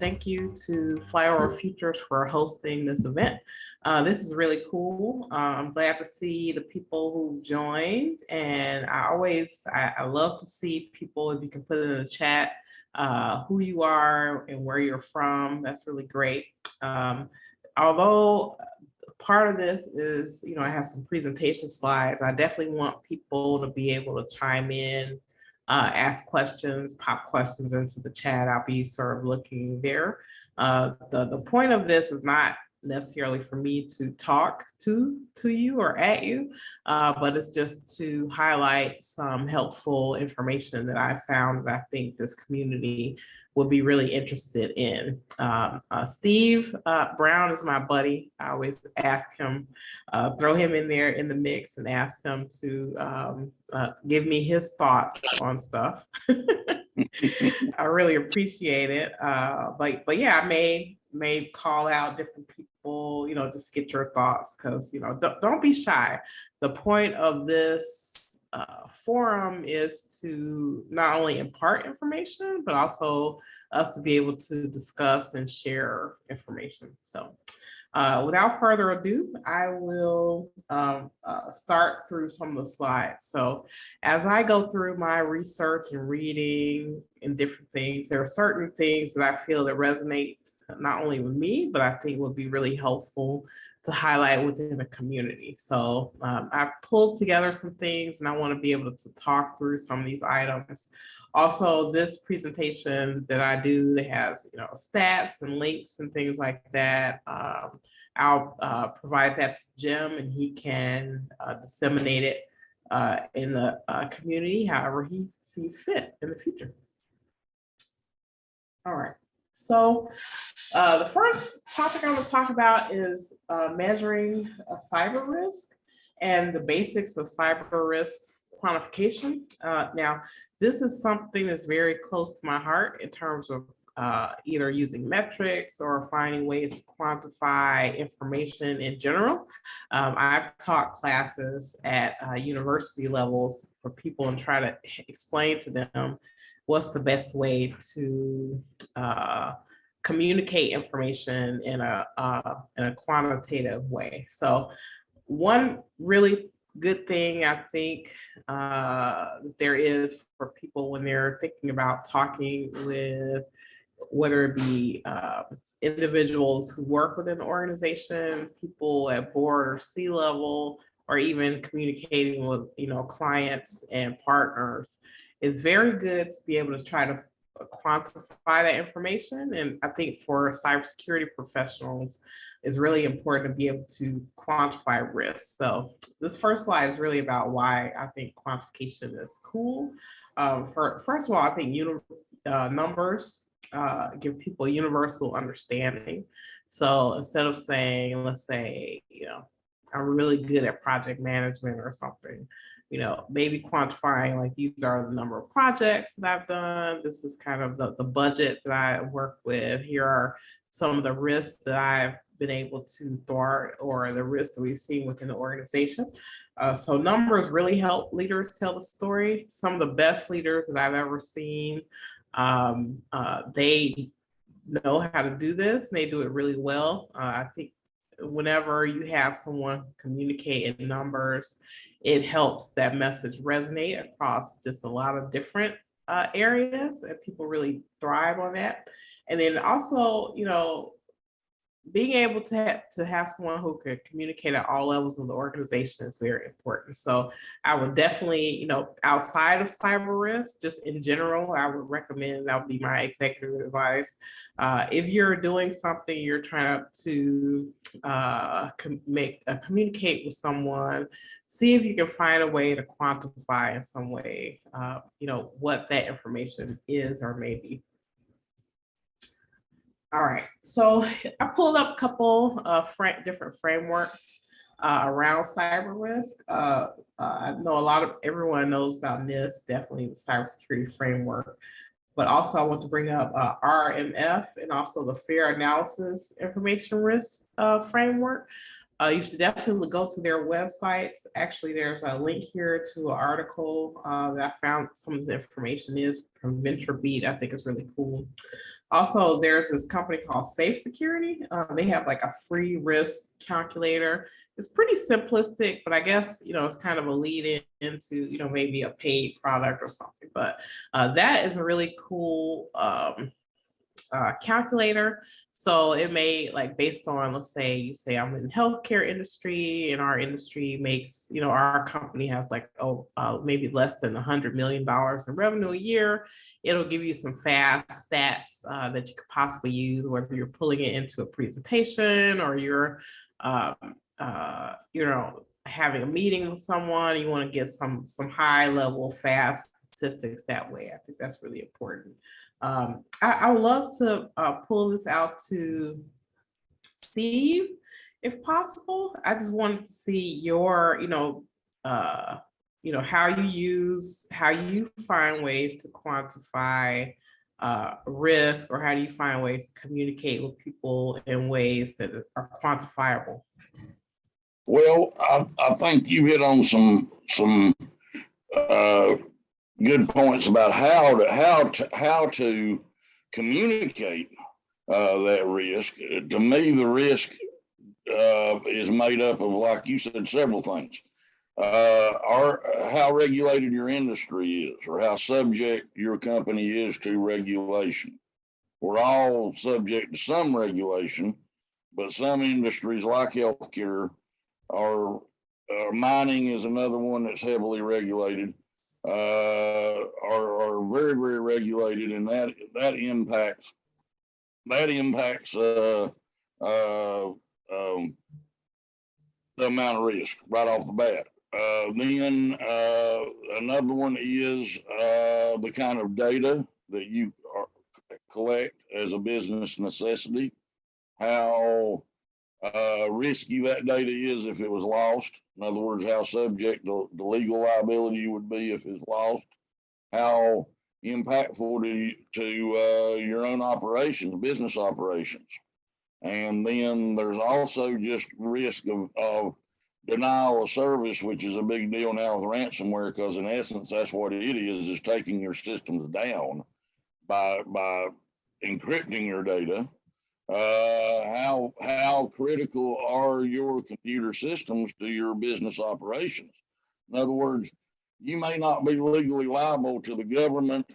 thank you to Flyover Futures for hosting this event. This is really cool. I'm glad to see the people who joined, and I love to see people. If you can put it in the chat, who you are and where you're from, that's really great. Although part of this is, I have some presentation slides. I definitely want people to be able to chime in, ask questions, pop questions into the chat. I'll be sort of looking there. The point of this is not necessarily for me to talk to you or at you, but it's just to highlight some helpful information that I found that I think this community would be really interested in. Steve Brown is my buddy. I always ask him, throw him in there in the mix and ask him to give me his thoughts on stuff. I really appreciate it. But yeah, I may call out different people, just get your thoughts, because, don't be shy. The point of this forum is to not only impart information, but also us to be able to discuss and share information. So without further ado, I will start through some of the slides. So as I go through my research and reading and different things, there are certain things that I feel that resonate not only with me, but I think would be really helpful to highlight within the community. So I pulled together some things, and I want to be able to talk through some of these items. Also, this presentation that I do that has, stats and links and things like that, I'll provide that to Jim, and he can disseminate it in the community however he sees fit in the future. All right. So the first topic I'm going to talk about is measuring cyber risk and the basics of cyber risk quantification. Now, this is something that's very close to my heart in terms of either using metrics or finding ways to quantify information in general. I've taught classes at university levels for people and try to explain to them what's the best way to communicate information in a quantitative way. So one really good thing I think there is for people when they're thinking about talking with, whether it be individuals who work within the organization, people at board or C-level, or even communicating with clients and partners, it's very good to be able to try to quantify that information. And I think for cybersecurity professionals, it's really important to be able to quantify risk. So this first slide is really about why I think quantification is cool. First of all, I think numbers give people universal understanding. So instead of saying, let's say, I'm really good at project management or something, maybe quantifying, like, these are the number of projects that I've done. This is kind of the budget that I work with. Here are some of the risks that I've been able to thwart, or the risks that we've seen within the organization. So numbers really help leaders tell the story. Some of the best leaders that I've ever seen, they know how to do this, and they do it really well. I think whenever you have someone communicate in numbers, it helps that message resonate across just a lot of different areas, and people really thrive on that. And then also, being able to have someone who can communicate at all levels of the organization is very important. So I would definitely, outside of cyber risk, just in general, I would recommend, that would be my executive advice. If you're doing something, you're trying to communicate with someone, see if you can find a way to quantify in some way, what that information is or may be. All right, so I pulled up a couple of different frameworks around cyber risk. I know everyone knows about NIST, definitely the cybersecurity framework, but also I want to bring up RMF and also the Fair Analysis Information Risk framework. You should definitely go to their websites. Actually, there's a link here to an article that I found some of the information is from VentureBeat. I think it's really cool. Also, there's this company called Safe Security. They have like a free risk calculator. It's pretty simplistic, but I guess, it's kind of a lead into, maybe a paid product or something. But that is a really cool calculator. So it may, like, based on, let's say you say I'm in healthcare industry and our industry makes, our company has like, maybe less than $100 million in revenue a year. It'll give you some fast stats that you could possibly use, whether you're pulling it into a presentation or you're, having a meeting with someone, you want to get some high level fast statistics that way. I think that's really important. I would love to pull this out to Steve, if possible. I just wanted to see your, how you find ways to quantify risk, or how do you find ways to communicate with people in ways that are quantifiable? Well, I think you hit on some good points about how to communicate that risk. To me, the risk is made up of, like you said, several things. How regulated your industry is, or how subject your company is to regulation. We're all subject to some regulation, but some industries like healthcare are mining is another one that's heavily regulated. Are very, very regulated, and that impacts the amount of risk right off the bat. Then another one is the kind of data that you collect as a business necessity, how risky that data is if it was lost. In other words, how subject to the legal liability you would be if it's lost. How impactful to your own operations, business operations. And then there's also just risk of denial of service, which is a big deal now with ransomware, because in essence, that's what it is taking your systems down by encrypting your data. How critical are your computer systems to your business operations? In other words, you may not be legally liable to the government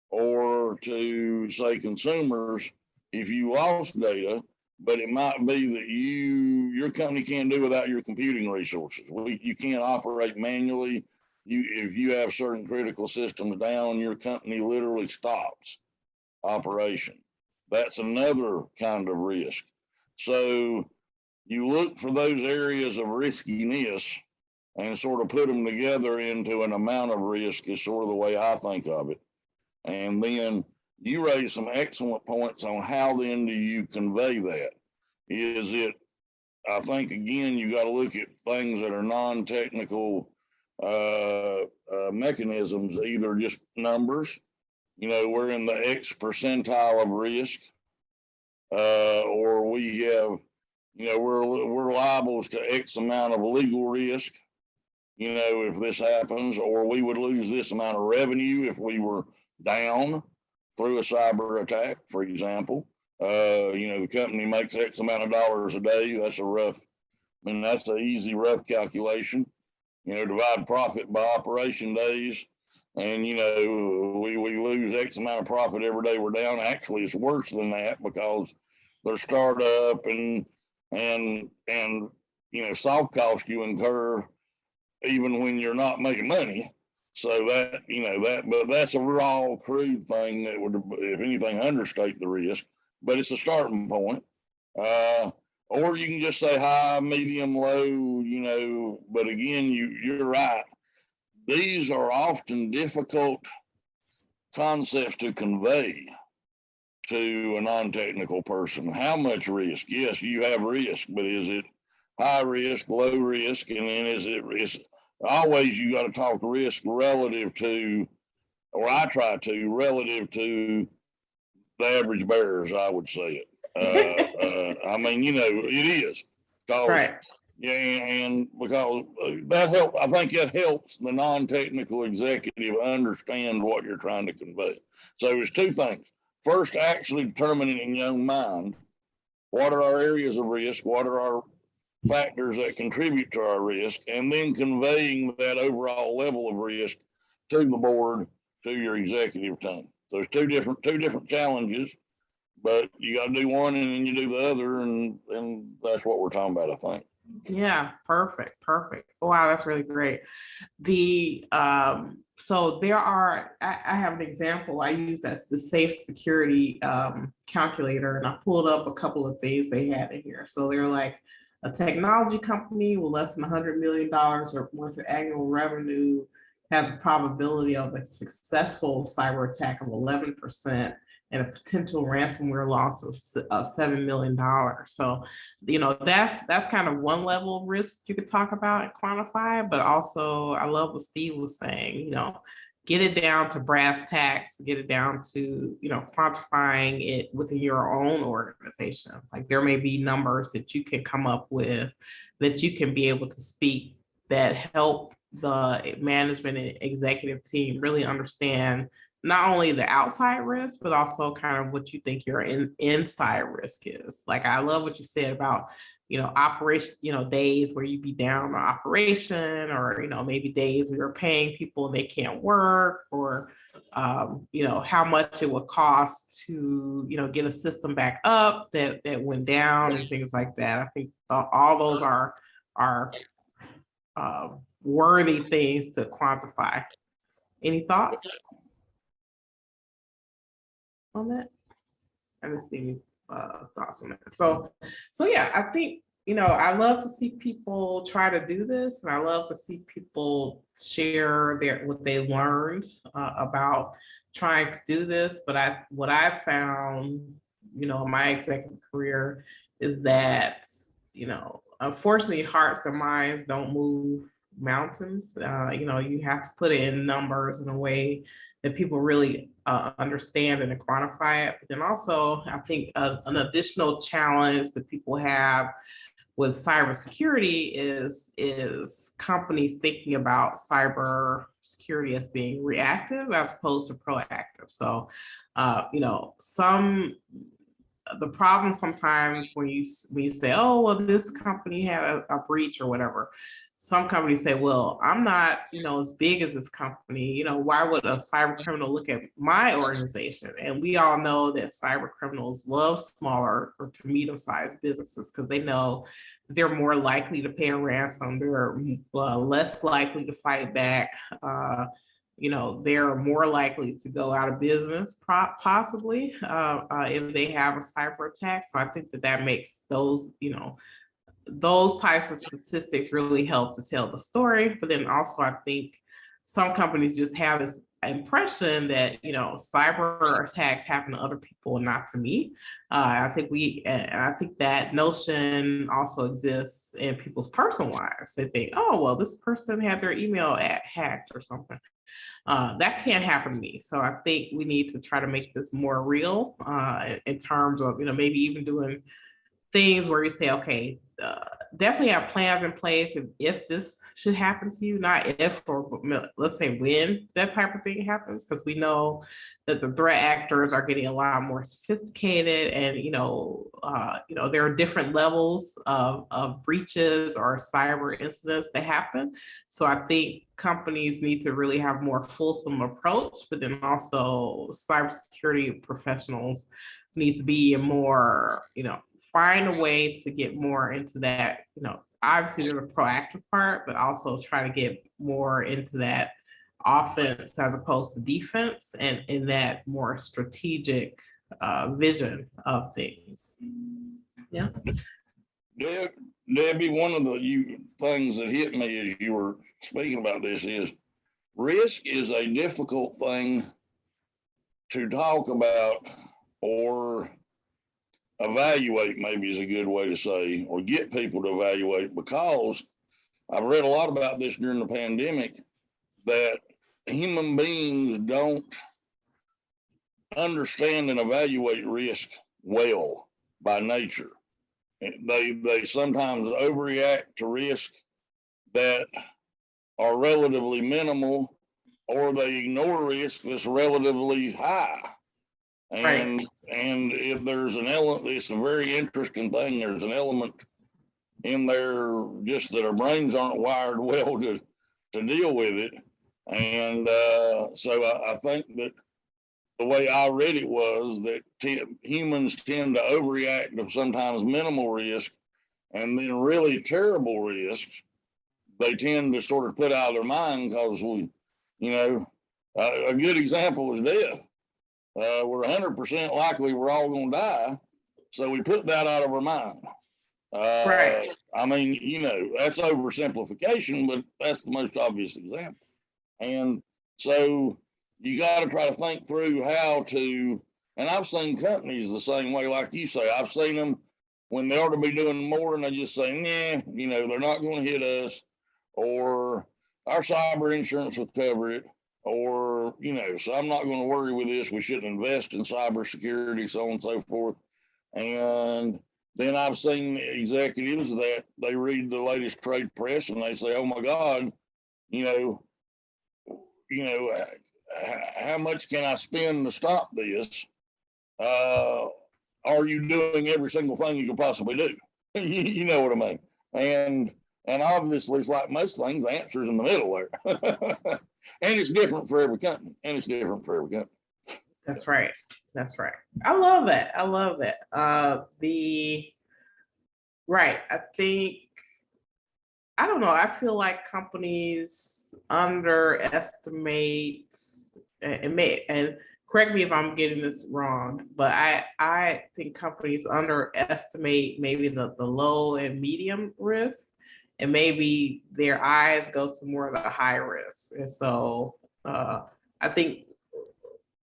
or to, say, consumers if you lost data, but it might be that your company can't do without your computing resources. You can't operate manually. If you have certain critical systems down, your company literally stops operation. That's another kind of risk. So you look for those areas of riskiness and sort of put them together into an amount of risk is sort of the way I think of it. And then you raise some excellent points on how then do you convey that. I think, again, you got to look at things that are non-technical mechanisms, either just numbers. We're in the X percentile of risk, or we have, we're liable to X amount of legal risk, if this happens, or we would lose this amount of revenue if we were down through a cyber attack, for example. The company makes X amount of dollars a day. That's that's an easy, rough calculation. Divide profit by operation days. And, we lose X amount of profit every day we're down. Actually, it's worse than that because there's startup and soft costs you incur even when you're not making money. So but that's a raw, crude thing that would, if anything, understate the risk. But it's a starting point. Or you can just say high, medium, low, but again, you're right. These are often difficult concepts to convey to a non-technical person. How much risk? Yes, you have risk, but is it high risk, low risk? And then it's always, you got to talk risk relative to, or I try to, relative to the average bear, as I would say it. It is. Right. Yeah, and because that help, I think that helps the non-technical executive understand what you're trying to convey. So there's two things. First, actually determining in your own mind, what are our areas of risk? What are our factors that contribute to our risk? And then conveying that overall level of risk to the board, to your executive team. So there's two different challenges, but you got to do one and then you do the other. And that's what we're talking about, I think. Yeah, perfect. Wow, that's really great. So there are, I have an example I use that's the safe security calculator, and I pulled up a couple of things they had in here. So they're like a technology company with less than $100 million or worth of annual revenue has a probability of a successful cyber attack of 11%. And a potential ransomware loss of $7 million. So, that's kind of one level of risk you could talk about and quantify, but also I love what Steve was saying, get it down to brass tacks, get it down to, quantifying it within your own organization. Like there may be numbers that you can come up with that you can be able to speak that help the management and executive team really understand not only the outside risk, but also kind of what you think your inside risk is. Like, I love what you said about, operation, days where you be down on operation, or, maybe days where you're paying people and they can't work, or, how much it would cost to, get a system back up that went down and things like that. I think all those are worthy things to quantify. Any thoughts on that? I haven't seen any thoughts on that. So yeah, I think, I love to see people try to do this, and I love to see people share what they learned about trying to do this. But what I found, in my executive career is that, unfortunately, hearts and minds don't move mountains. You have to put it in numbers in a way that people really understand and quantify it. But then also, I think an additional challenge that people have with cybersecurity is companies thinking about cybersecurity as being reactive as opposed to proactive. So, the problem sometimes when you say, oh, well, this company had a breach or whatever, some companies say, well, I'm not, as big as this company, why would a cyber criminal look at my organization? And we all know that cyber criminals love smaller or to medium-sized businesses because they know they're more likely to pay a ransom, they're less likely to fight back, they're more likely to go out of business, possibly, if they have a cyber attack. So I think that makes those, those types of statistics really help to tell the story. But then also, I think some companies just have this impression that, cyber attacks happen to other people and not to me. I think that notion also exists in people's personal lives. They think, oh, well, this person had their email hacked or something. That can't happen to me. So I think we need to try to make this more real in terms of, maybe even doing things where you say, okay, definitely have plans in place if this should happen to you, not if, or let's say when that type of thing happens, because we know that the threat actors are getting a lot more sophisticated, and there are different levels of breaches or cyber incidents that happen. So I think companies need to really have more fulsome approach, but then also cybersecurity professionals need to be more, find a way to get more into that, obviously there's a proactive part, but also try to get more into that offense as opposed to defense, and in that more strategic vision of things. Yeah. Debbie, one of the things that hit me as you were speaking about this is risk is a difficult thing to talk about, or evaluate, maybe is a good way to say, or get people to evaluate, because I've read a lot about this during the pandemic, that human beings don't understand and evaluate risk well by nature. they sometimes overreact to risk that are relatively minimal, or they ignore risk that's relatively high. And if there's an element, it's a very interesting thing. There's an element in there just that our brains aren't wired well to deal with it. And so I think that the way I read it was that humans tend to overreact to sometimes minimal risk, and then really terrible risks they tend to sort of put out of their mind, because we, a good example is death. We're 100% likely we're all going to die, so we put that out of our mind. I mean, that's oversimplification, but that's the most obvious example. And so you got to try to think through how to, and I've seen companies the same way, like you say. I've seen them when they ought to be doing more, and they just say, nah, they're not going to hit us, or our cyber insurance will cover it, or, so I'm not going to worry with this. We shouldn't invest in cybersecurity, so on and so forth. And then I've seen executives that they read the latest trade press and they say, oh my God, how much can I spend to stop this? Are you doing every single thing you can possibly do? You know what I mean? And obviously, it's like most things, the answer is in the middle there. And it's different for every company. That's right. I love that. I think, I don't know, I feel like companies underestimate, and correct me if I'm getting this wrong, but I think companies underestimate maybe the low and medium risk, and maybe their eyes go to more of the high risk. And so I think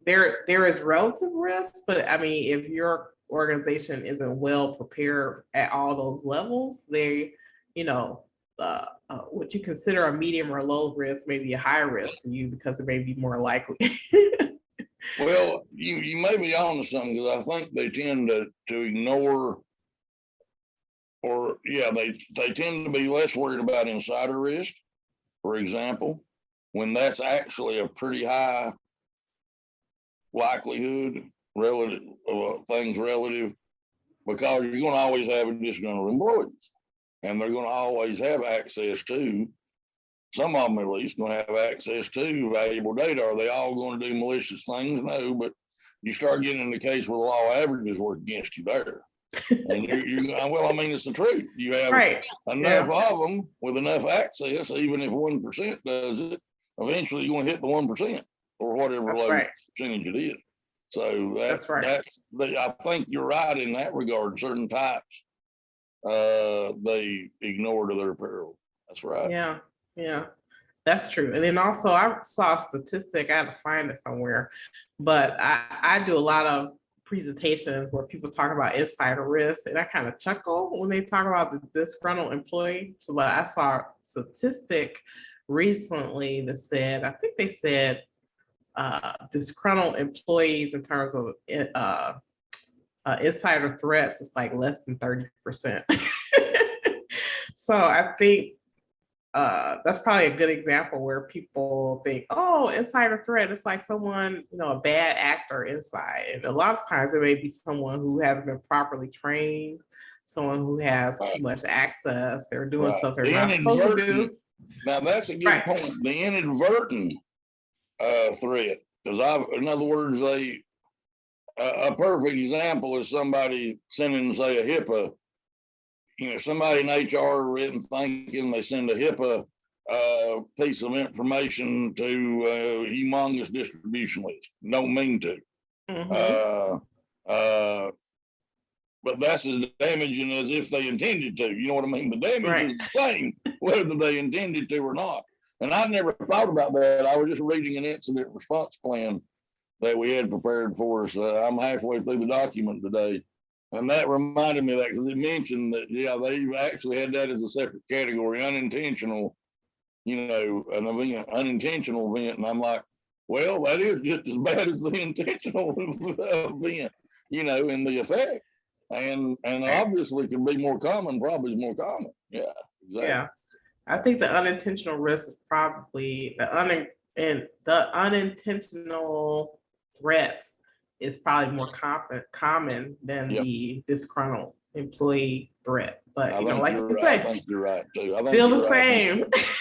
there is relative risk, but I mean, if your organization isn't well prepared at all those levels, what you consider a medium or low risk may be a high risk for you, because it may be more likely. Well, you may be on to something, because I think they tend to ignore, or they tend to be less worried about insider risk, for example, when that's actually a pretty high likelihood relative of things relative, because you're going to always have additional employees, and they're going to always have access to, some of them at least, going to have access to valuable data. Are they all going to do malicious things? No, but you start getting in the case where the law averages work against you there. And well, I mean, it's the truth. You have enough of them with enough access, even if 1% does it, eventually you're going to hit the 1%, or whatever percentage it is. So that's I think you're right in that regard. Certain types, they ignore to their peril. That's right. Yeah, that's true. And then also, I saw a statistic, I had to find it somewhere, but I do a lot of presentations where people talk about insider risk, and I kind of chuckle when they talk about the disgruntled employee. So, but I saw a statistic recently that said, I think they said disgruntled employees in terms of insider threats is like less than 30%. So I think that's probably a good example where people think, oh, insider threat, it's like someone, a bad actor inside. And a lot of times it may be someone who hasn't been properly trained, someone who has too much access, they're doing stuff they're not supposed to do. Now that's a good point. The inadvertent threat, because in other words, a perfect example is somebody sending, say, a HIPAA. Somebody in HR written thinking they send a HIPAA piece of information to a humongous distribution list. Don't mean to. But that's as damaging as if they intended to. You know what I mean? The damage is the same, whether they intended to or not. And I never thought about that. I was just reading an incident response plan that we had prepared for us. I'm halfway through the document today. And that reminded me of that, because it mentioned that, they've actually had that as a separate category, unintentional, an event, unintentional event. And I'm like, well, that is just as bad as the intentional event, in the effect. and obviously can be more common, probably is more common. Yeah, exactly. Yeah. I think the unintentional risk is probably the unintentional threats is probably more common than the disgruntled employee threat. But like you say, I think you're right too. Still the same.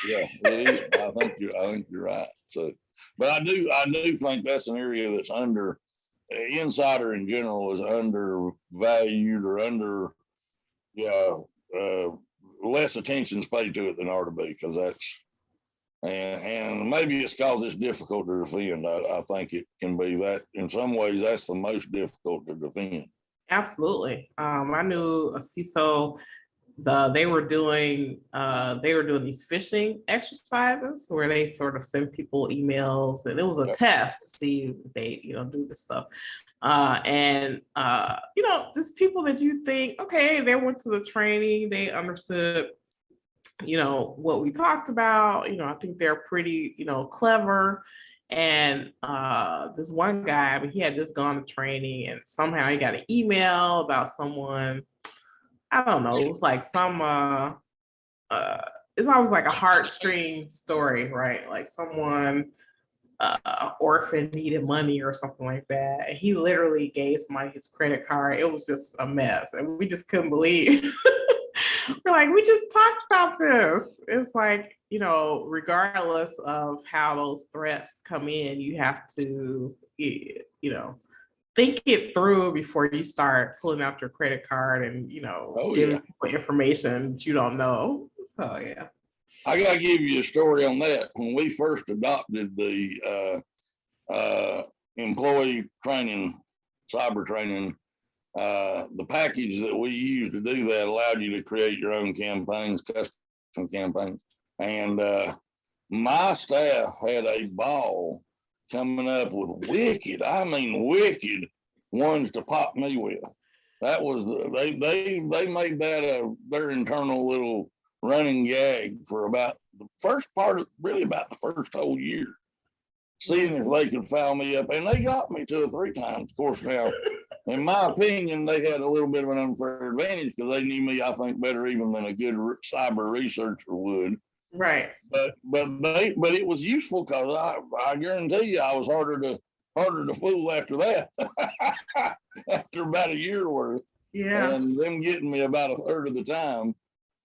Yeah, it is. I think you're right. So, but I do think that's an area that's under insider in general is undervalued or less attention's paid to it than ought to be, because that's and maybe it's because it's difficult to defend. I think it can be that in some ways that's the most difficult to defend. Absolutely. I knew a CISO. They were doing these phishing exercises where they sort of send people emails, and it was a test to see if they do this stuff. Just people that you think, okay, they went to the training, they understood what we talked about. I think they're pretty clever. And this one guy, he had just gone to training, and somehow he got an email about someone. I don't know. It was like it's always like a heartstring story, right? Like someone, orphan needed money or something like that. And he literally gave somebody his credit card. It was just a mess. And we just couldn't believe. We're like, we just talked about this. It's like, regardless of how those threats come in, you have to, think it through before you start pulling out your credit card and giving people information that you don't know. So yeah. I gotta give you a story on that. When we first adopted the employee training, cyber training, the package that we used to do that allowed you to create your own campaigns, custom campaigns. And my staff had a ball coming up with wicked ones to pop me with. That was they made that their internal little running gag for about the first part of about the first whole year, seeing if they could foul me up, and they got me 2 or 3 times. Of course, now, in my opinion, they had a little bit of an unfair advantage because they knew me, I think, better even than a good cyber researcher would. Right. But it was useful because I guarantee you I was harder to fool after that. After about a year worth. Yeah. And them getting me about a third of the time,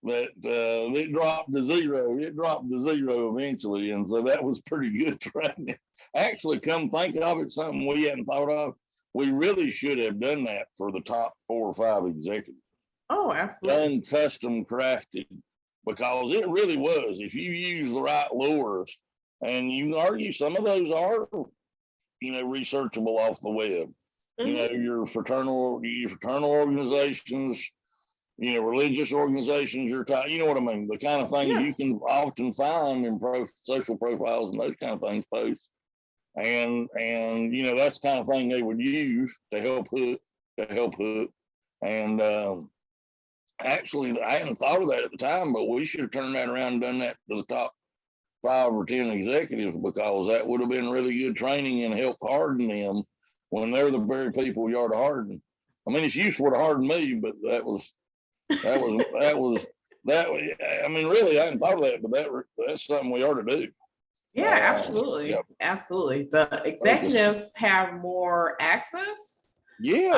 that it dropped to zero. It dropped to zero eventually. And so that was pretty good training. Actually, come think of it, something we hadn't thought of. We really should have done that for the top 4 or 5 executives. Oh, absolutely. Done custom crafted, because it really was. If you use the right lures, and you can argue some of those are, researchable off the web. Mm-hmm. Your fraternal organizations, religious organizations, you know what I mean? The kind of things you can often find in social profiles and those kind of things posts. And that's the kind of thing they would use to help hook. And actually, I hadn't thought of that at the time, but we should have turned that around and done that to the top 5 or 10 executives, because that would have been really good training and help harden them when they're the very people you are to harden. I mean, it's useful to harden me, but that was. I mean, really, I hadn't thought of that, but that's something we ought to do. Yeah, absolutely. Absolutely. The executives have more access. Yes.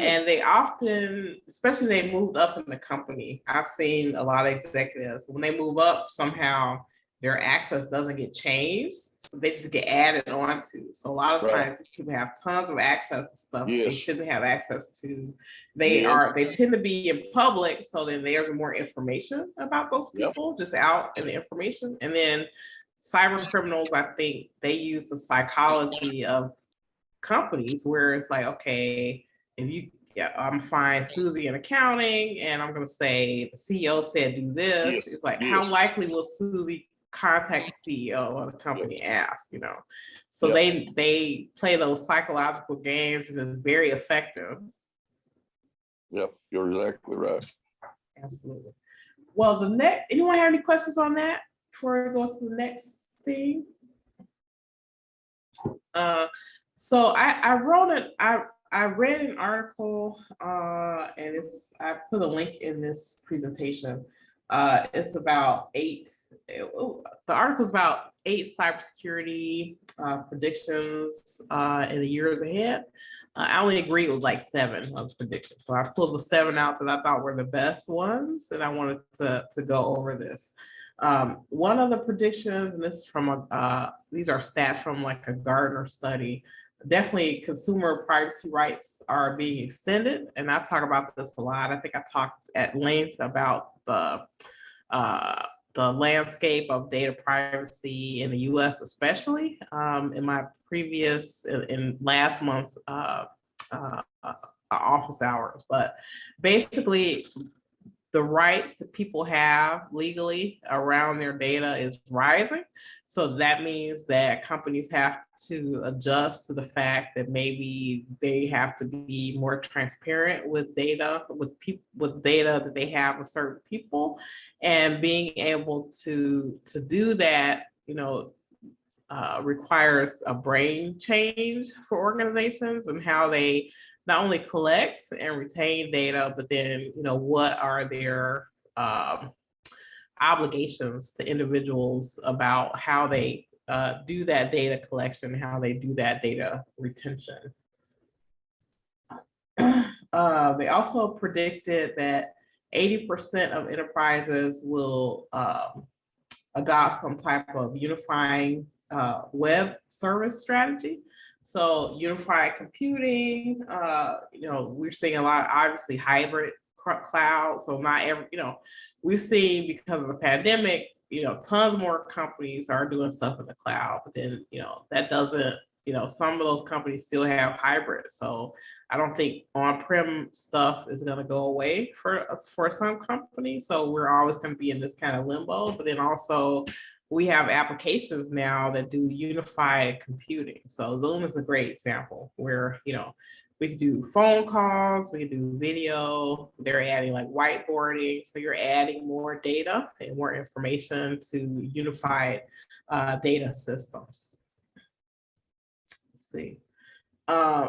And they often, especially they moved up in the company, I've seen a lot of executives, when they move up, somehow their access doesn't get changed. So they just get added on to. So a lot of times people have tons of access to stuff they shouldn't have access to. They tend to be in public, so then there's more information about those people just out in the information. And then cyber criminals, I think they use the psychology of companies where it's like, okay, I'm fine Susie in accounting, and I'm going to say the CEO said do this. It's like, how likely will Susie contact the CEO of the company ask, So they play those psychological games, and it's very effective. Yep, you're exactly right. Absolutely. Well, anyone have any questions on that before we go to the next thing? So I I read an article, and I put a link in this presentation. It's about the article's about 8 cybersecurity predictions in the years ahead. I only agreed with like 7 of the predictions. So I pulled the 7 out that I thought were the best ones, and I wanted to go over this. One of the predictions, and this is from these are stats from like a Gartner study. Definitely consumer privacy rights are being extended. And I talk about this a lot. I think I talked at length about the landscape of data privacy in the US, especially in my previous, in last month's office hours. But basically, the rights that people have legally around their data is rising. So that means that companies have to adjust to the fact that maybe they have to be more transparent with data, with data that they have with certain people, and being able to do that, requires a brain change for organizations and how they not only collect and retain data, but then, what are their obligations to individuals about how they do that data collection, how they do that data retention. They also predicted that 80% of enterprises will adopt some type of unifying web service strategy. So unified computing, we're seeing a lot, obviously hybrid cloud. So not every, we've seen because of the pandemic, tons more companies are doing stuff in the cloud, but then, that doesn't, some of those companies still have hybrid. So I don't think on-prem stuff is going to go away for some companies. So we're always going to be in this kind of limbo, but then also we have applications now that do unified computing. So Zoom is a great example where, we can do phone calls, we can do video, they're adding like whiteboarding. So you're adding more data and more information to unified data systems. Let's see.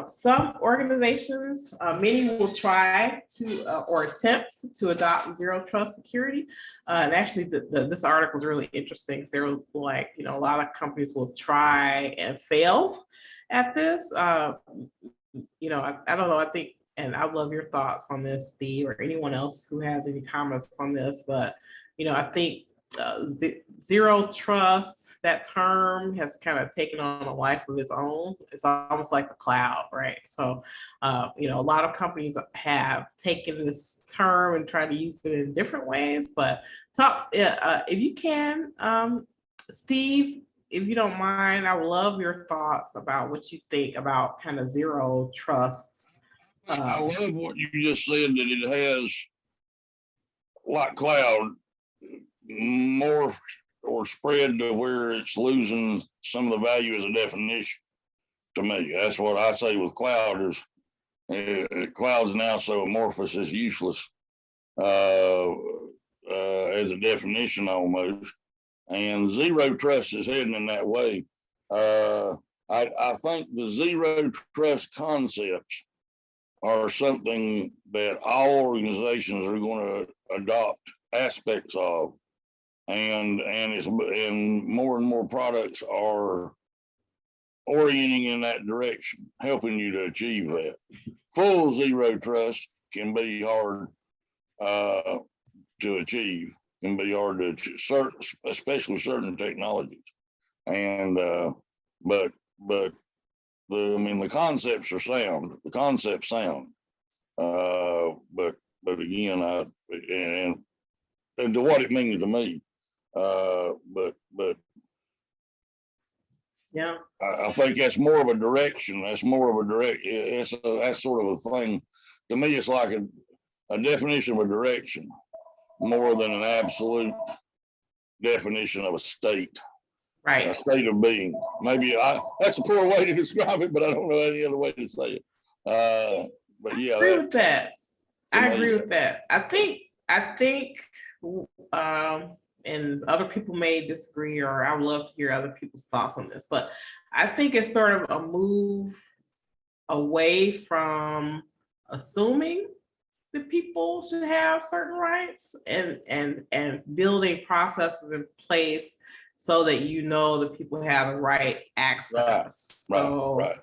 Some organizations, many will try to or attempt to adopt zero trust security. And actually, this article is really interesting because they're like, a lot of companies will try and fail at this. I don't know. I think, and I love your thoughts on this, Steve, or anyone else who has any comments on this. But I think zero trust, that term has kind of taken on a life of its own. It's almost like the cloud, right? So, a lot of companies have taken this term and tried to use it in different ways. But if you can, Steve, if you don't mind, I would love your thoughts about what you think about kind of zero trust. I love what you just said, that it has, like cloud, more or spread to where it's losing some of the value as a definition to me. That's what I say with cloud is cloud's now so amorphous it's useless as a definition almost. And zero trust is heading in that way. I think the zero trust concepts are something that all organizations are going to adopt aspects of, and more and more products are orienting in that direction, helping you to achieve that. Full zero trust can be hard to achieve, can be hard to achieve, especially certain technologies. And but the concepts are sound. The concepts sound. But again, and to what it means to me. But yeah, I think that's more of a direction. That's sort of a thing. To me, it's like a definition of a direction more than an absolute definition of a state. right. A state of being. Maybe that's a poor way to describe it, but I don't know any other way to say it. But yeah, I agree with that. I agree with that. I think, and other people may disagree, or I would love to hear other people's thoughts on this, but I think it's sort of a move away from assuming that people should have certain rights, and building processes in place so that you know that people have the right access. So right.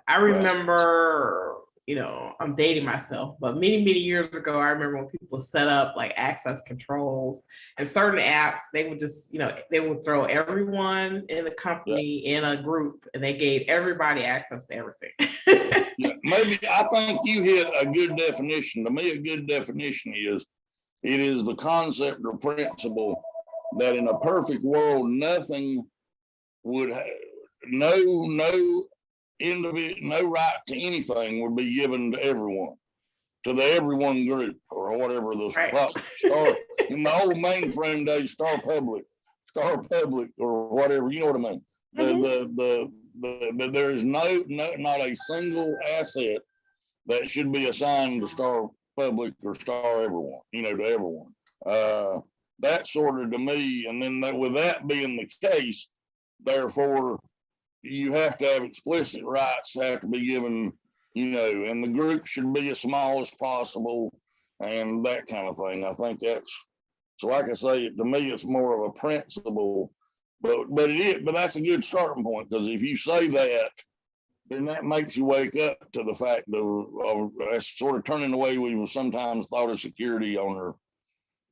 I remember, you know, I'm dating myself, but many, many years ago, I remember when people set up like access controls and certain apps, they would just, you know, they would throw everyone in the company in a group and they gave everybody access to everything. Yeah, maybe I think you hit a good definition. To me, a good definition is it is the concept or principle that in a perfect world, nothing would have, no individual, no right to anything would be given to everyone, to the everyone group or whatever the star in my old mainframe days, star public or whatever, you know what I mean? There is not a single asset that should be assigned to star public or star everyone, you know, to everyone. That sort of to me, and then with that being the case, therefore, you have to have explicit rights have to be given, you know, and the group should be as small as possible and that kind of thing. I think that's, so like I say, to me, it's more of a principle, but that's a good starting point, because if you say that, then that makes you wake up to the fact of that's sort of turning the way we sometimes thought of security on our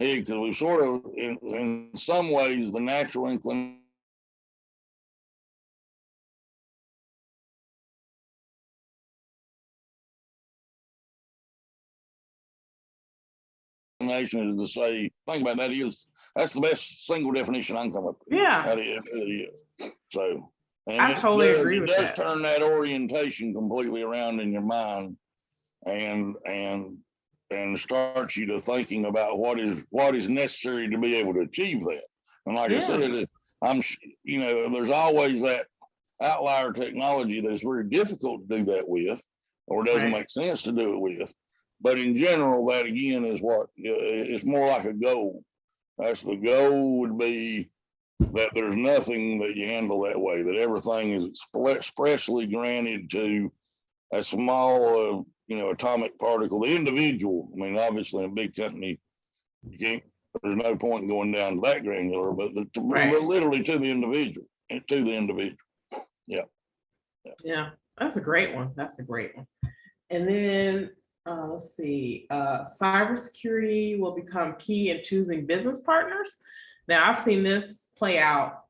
head, because we sort of, in some ways, the natural inclination is to say, think about that, that's the best single definition I can come up with. Yeah. That is, it really is. So, and I totally agree with that. It does turn that orientation completely around in your mind and starts you to thinking about what is necessary to be able to achieve that. And like I said, you know, there's always that outlier technology that's very difficult to do that with, or doesn't make sense to do it with. But in general, that again is what it's more like a goal. That's the goal would be that there's nothing that you handle that way, that everything is expressly granted to a small, you know, atomic particle, the individual. I mean, obviously in a big company, you can't, there's no point in going down to that granular, but literally to the individual, Yeah. That's a great one. And then let's see, cybersecurity will become key in choosing business partners. Now, I've seen this play out,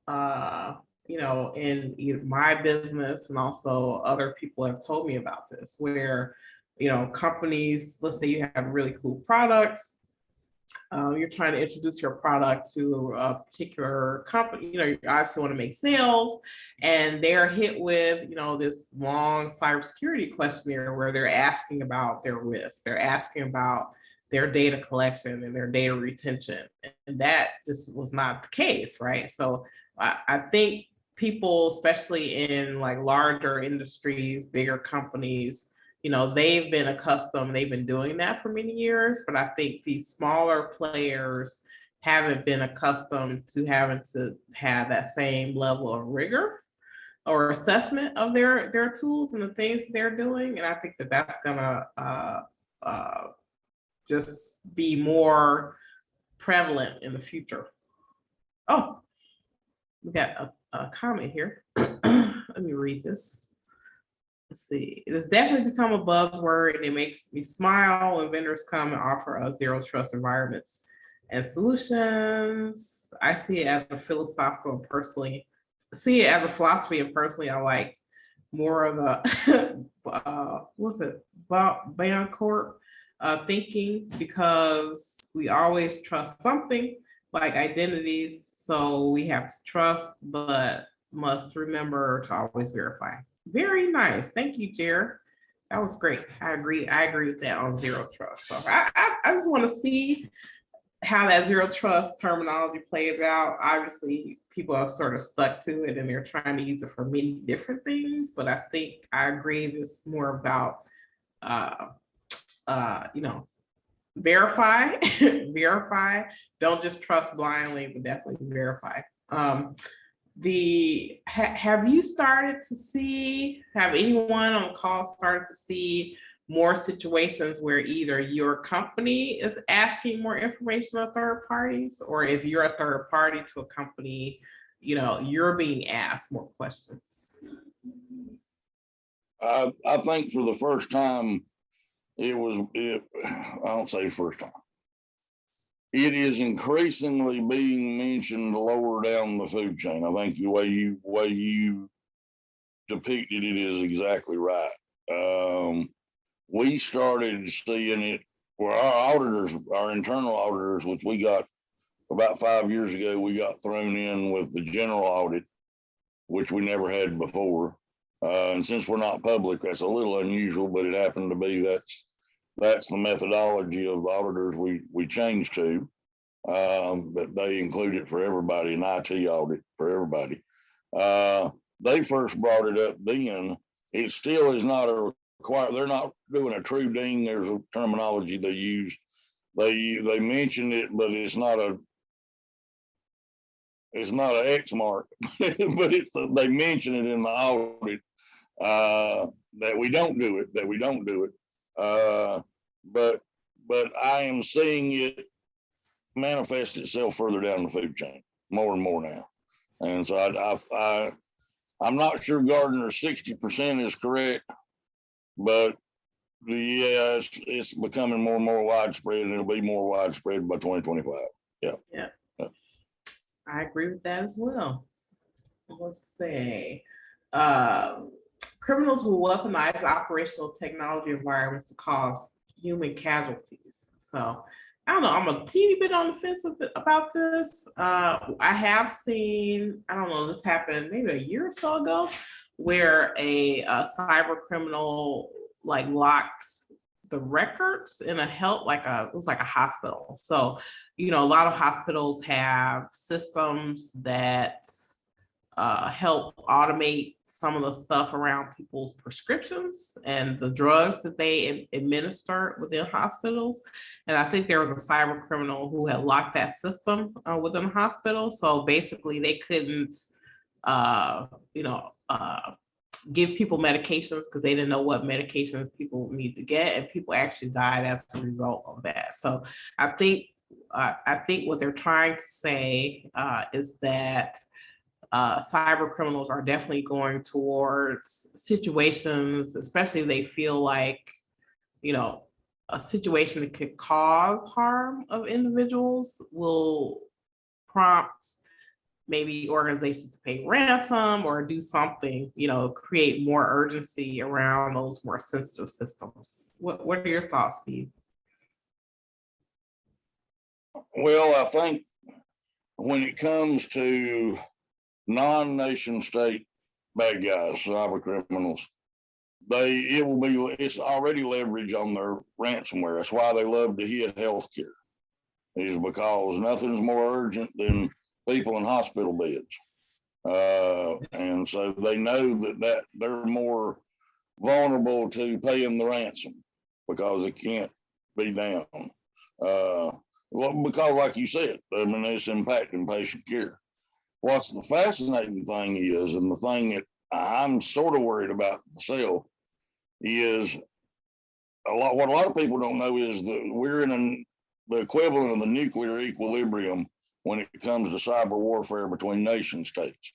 you know, in my business, and also other people have told me about this, where, you know, companies, let's say you have really cool products, you're trying to introduce your product to a particular company, you know, you obviously want to make sales, and they're hit with, you know, this long cybersecurity questionnaire where they're asking about their risk, they're asking about their data collection and their data retention, and that just was not the case, right? So I think people, especially in like larger industries, bigger companies, you know, they've been doing that for many years, but I think these smaller players haven't been accustomed to having to have that same level of rigor or assessment of their tools and the things they're doing. And I think that that's gonna just be more prevalent in the future. Oh, we got a comment here. Let me read this. Let's see. It has definitely become a buzzword, and it makes me smile when vendors come and offer us zero trust environments and solutions. I see it as a philosophical and personally, and personally, I liked more of a what's it, Bancorp thinking, because we always trust something like identities, so we have to trust, but must remember to always verify. Very nice. Thank you, Jared. That was great. I agree with that on zero trust. So I just want to see how that zero trust terminology plays out. Obviously, people have sort of stuck to it and they're trying to use it for many different things, but I think I agree this more about you know, verify, verify. Don't just trust blindly, but definitely verify. have you started to see, have anyone on the call started to see more situations where either your company is asking more information of third parties, or if you're a third party to a company, you're being asked more questions? I think for the first time, I don't say first time. It is increasingly being mentioned lower down the food chain. I think the way you depicted it is exactly right. We started seeing it where our internal auditors, which we got about 5 years ago, we got thrown in with the general audit, which we never had before. And since we're not public, that's a little unusual, but it happened to be that's the methodology of the auditors we changed to. That they include it for everybody, an IT audit for everybody. They first brought it up then. It still is not a required. They're not doing a true ding. There's a terminology they use. They mention it, but it's not an X mark. But they mention it in the audit that we don't do it. But I am seeing it manifest itself further down the food chain more and more now. And so I'm not sure Gardner's 60% is correct, but yeah, it's becoming more and more widespread, and it'll be more widespread by 2025. Yeah. I agree with that as well. Let's see. Criminals will weaponize operational technology environments to cause human casualties. So I don't know, I'm a teeny bit on the fence about this. I have seen, I don't know, this happened maybe a year or so ago, where a cyber criminal locked the records in it was like a hospital. So, a lot of hospitals have systems that help automate some of the stuff around people's prescriptions and the drugs that they administer within hospitals. And I think there was a cyber criminal who had locked that system within a hospital. So basically they couldn't, give people medications because they didn't know what medications people need to get, and people actually died as a result of that. So I think what they're trying to say is that cyber criminals are definitely going towards situations, especially if they feel like, a situation that could cause harm of individuals, will prompt maybe organizations to pay ransom or do something, create more urgency around those more sensitive systems. What are your thoughts, Steve? Well, I think when it comes to non-nation state bad guys, cyber criminals, it's already leverage on their ransomware. That's why they love to hit healthcare, is because nothing's more urgent than people in hospital beds. And so they know that they're more vulnerable to paying the ransom because it can't be down. Because like you said, it's impacting patient care. What's the fascinating thing is, and the thing that I'm sort of worried about myself, is what a lot of people don't know is that we're in the equivalent of the nuclear equilibrium when it comes to cyber warfare between nation states.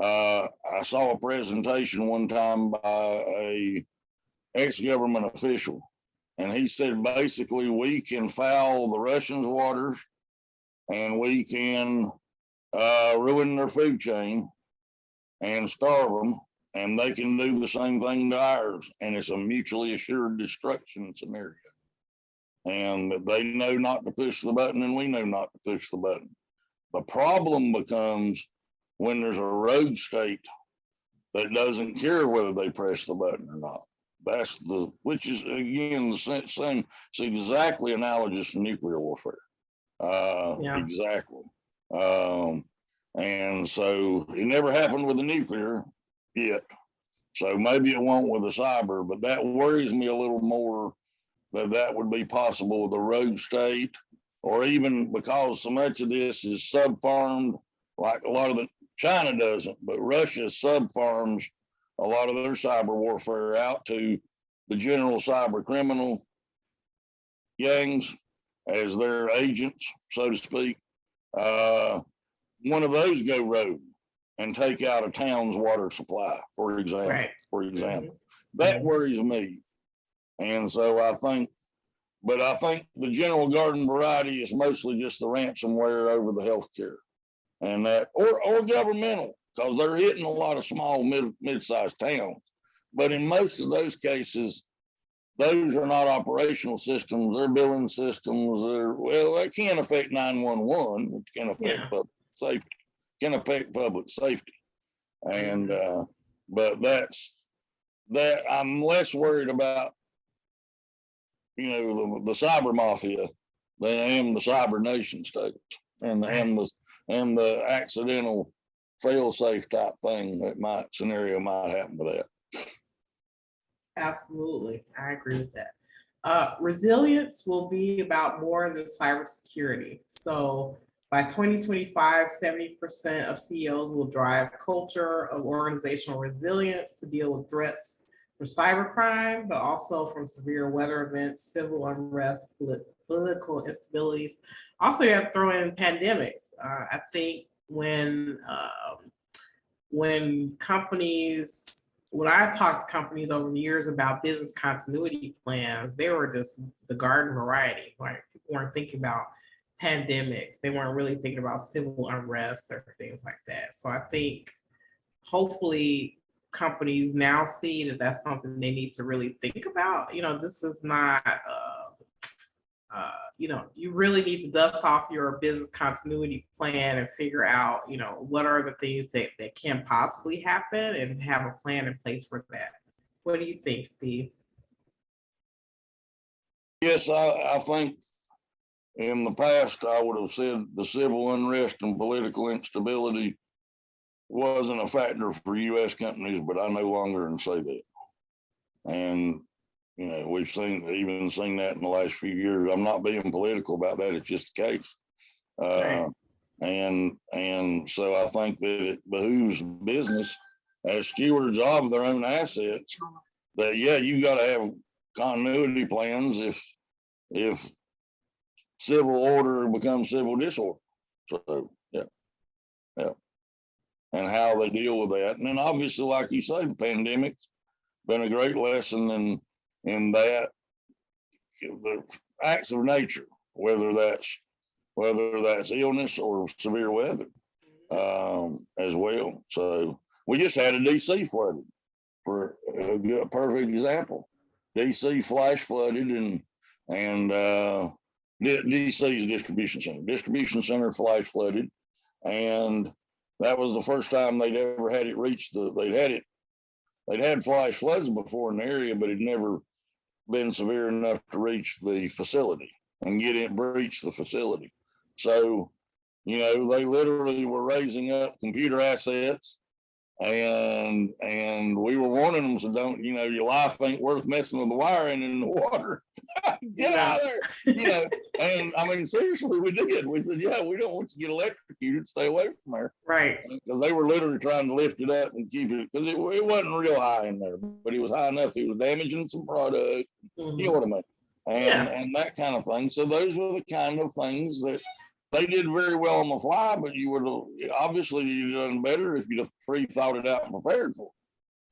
I saw a presentation one time by a ex-government official, and he said basically we can foul the Russians' waters and we can ruin their food chain and starve them, and they can do the same thing to ours, and it's a mutually assured destruction scenario. And they know not to push the button, and we know not to push the button. The problem becomes when there's a rogue state that doesn't care whether they press the button or not. Which is again the same. It's exactly analogous to nuclear warfare. Exactly. And so it never happened with the nuclear yet. So maybe it won't with the cyber, but that worries me a little more that would be possible with a rogue state, or even because so much of this is sub-farmed, like a lot of the China doesn't, but Russia sub-farms a lot of their cyber warfare out to the general cyber criminal gangs as their agents, so to speak. One of those go rogue and take out a town's water supply, for example. Right. That worries me. And so I think the general garden variety is mostly just the ransomware over the healthcare and that, or governmental, because they're hitting a lot of small, mid-sized towns. But in most of those cases, those are not operational systems. They're billing systems. They can affect 911, which can affect public safety. And but that I'm less worried about, the cyber mafia than I am the cyber nation states and the accidental fail-safe type scenario might happen with that. Absolutely, I agree with that. Resilience will be about more than cybersecurity. So by 2025, 70% of CEOs will drive culture of organizational resilience to deal with threats from cybercrime, but also from severe weather events, civil unrest, political instabilities. Also, you have to throw in pandemics. I think when I talked to companies over the years about business continuity plans, they were just the garden variety. Like, people weren't thinking about pandemics. They weren't really thinking about civil unrest or things like that. So I think hopefully companies now see that that's something they need to really think about. This is not, you really need to dust off your business continuity plan and figure out, what are the things that can possibly happen and have a plan in place for that. What do you think, Steve? Yes, I think in the past, I would have said the civil unrest and political instability wasn't a factor for U.S. companies, but I no longer say that. And we've seen that in the last few years. I'm not being political about that. It's just the case. Right. And so I think that it behooves business as stewards of their own assets that, you got to have continuity plans if civil order becomes civil disorder. So, yeah. And how they deal with that. And then obviously, like you say, the pandemic's been a great lesson in that the acts of nature, whether that's illness or severe weather, as well. So we just had a DC flooded, for a perfect example. DC flash flooded and DC's distribution center flash flooded, and that was the first time they'd ever had it reach they'd had flash floods before in the area, but it never been severe enough to reach the facility and breach the facility. So, they literally were raising up computer assets, and we were warning them, so don't, your life ain't worth messing with the wiring in the water. Get out of there, and I mean, seriously, we did. We said, we don't want you to get electrocuted, stay away from there. Right. Because they were literally trying to lift it up and keep it, because it wasn't real high in there, but it was high enough. It was damaging some product, you know what I mean? And that kind of thing. So those were the kind of things that they did very well on the fly, but you'd done better if you'd have pre-thought it out and prepared for it.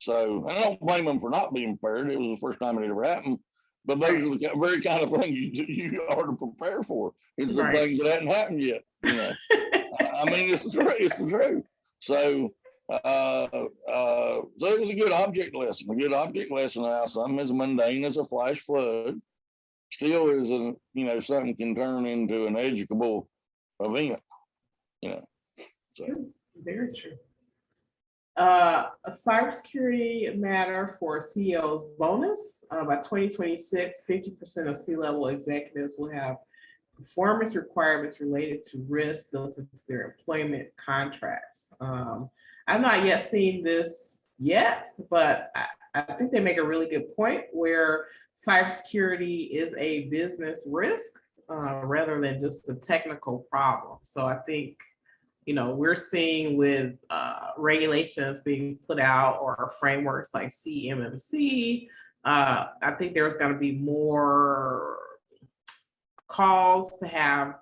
So, and I don't blame them for not being prepared. It was the first time it ever happened. But those are the very kind of things you are to prepare for. It's the things that hadn't happened yet. I mean, it's the truth. So, so it was a good object lesson. A good object lesson how something as mundane as a flash flood still is something can turn into an educable event. So very true. A cybersecurity matter for CEOs bonus. By 2026, 50% of C-level executives will have performance requirements related to risk built into their employment contracts. I've not yet seen this yet, but I think they make a really good point where cybersecurity is a business risk rather than just a technical problem. So I think we're seeing with regulations being put out or frameworks like CMMC, I think there's going to be more calls to have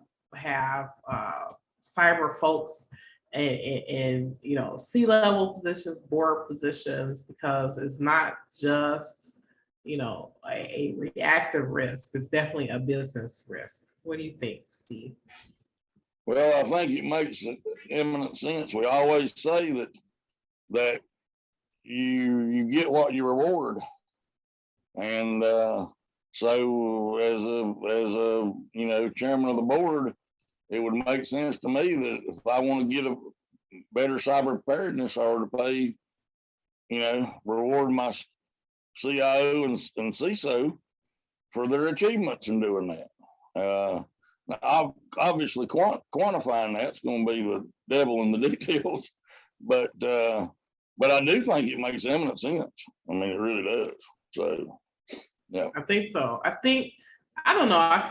cyber folks in C-level positions, board positions, because it's not just a reactive risk. It's definitely a business risk. What do you think, Steve? Well, I think it makes eminent sense. We always say that you get what you reward, and so as a chairman of the board, it would make sense to me that if I want to get a better cyber preparedness, I ought to pay, reward my CIO and CISO for their achievements in doing that. Now, obviously, quantifying that's going to be the devil in the details, but I do think it makes eminent sense. I mean, it really does. So, yeah, I think so. I don't know.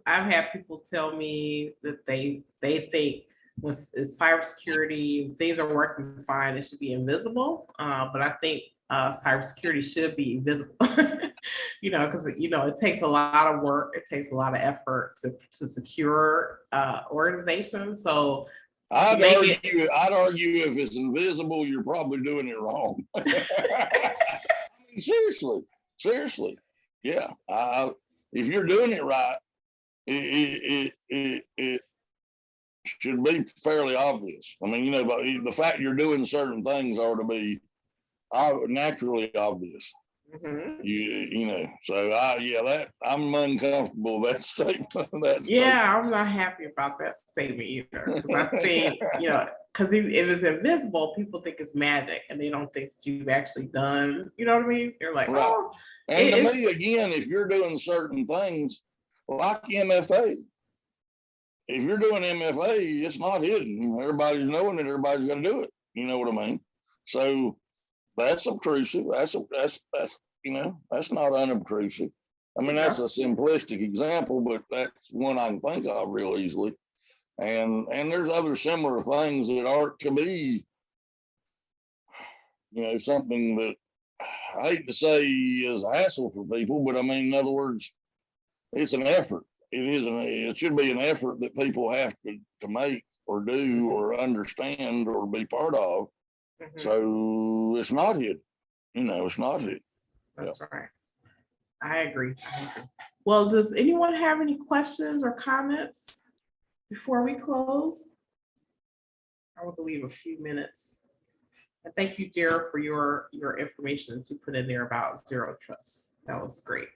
I've had people tell me that they think when cybersecurity things are working fine, it should be invisible. But I think cybersecurity should be visible. Because it takes a lot of work, it takes a lot of effort to secure organizations. So I'd argue if it's invisible, you're probably doing it wrong. I mean, seriously, yeah. If you're doing it right, it should be fairly obvious. I mean, the fact you're doing certain things ought to be naturally obvious. Mm-hmm. So I'm uncomfortable with that statement. Yeah, I'm not happy about that statement either, because I think because if it's invisible, people think it's magic and they don't think that you've actually done. You know what I mean? They're like, right. Oh, and to me, again, if you're doing certain things like MFA, if you're doing MFA, it's not hidden. Everybody's knowing it. Everybody's got to do it. You know what I mean? So that's obtrusive. That's not unobtrusive. I mean, that's a simplistic example, but that's one I can think of real easily. And there's other similar things that are to be, something that I hate to say is a hassle for people, but I mean, in other words, it's an effort. It should be an effort that people have to make or do or understand or be part of. Mm-hmm. So it's not hidden. It's not hidden. That's right. I agree. Well, does anyone have any questions or comments before we close? I want to leave a few minutes. And thank you, Jared, for your information that you put in there about zero trust. That was great.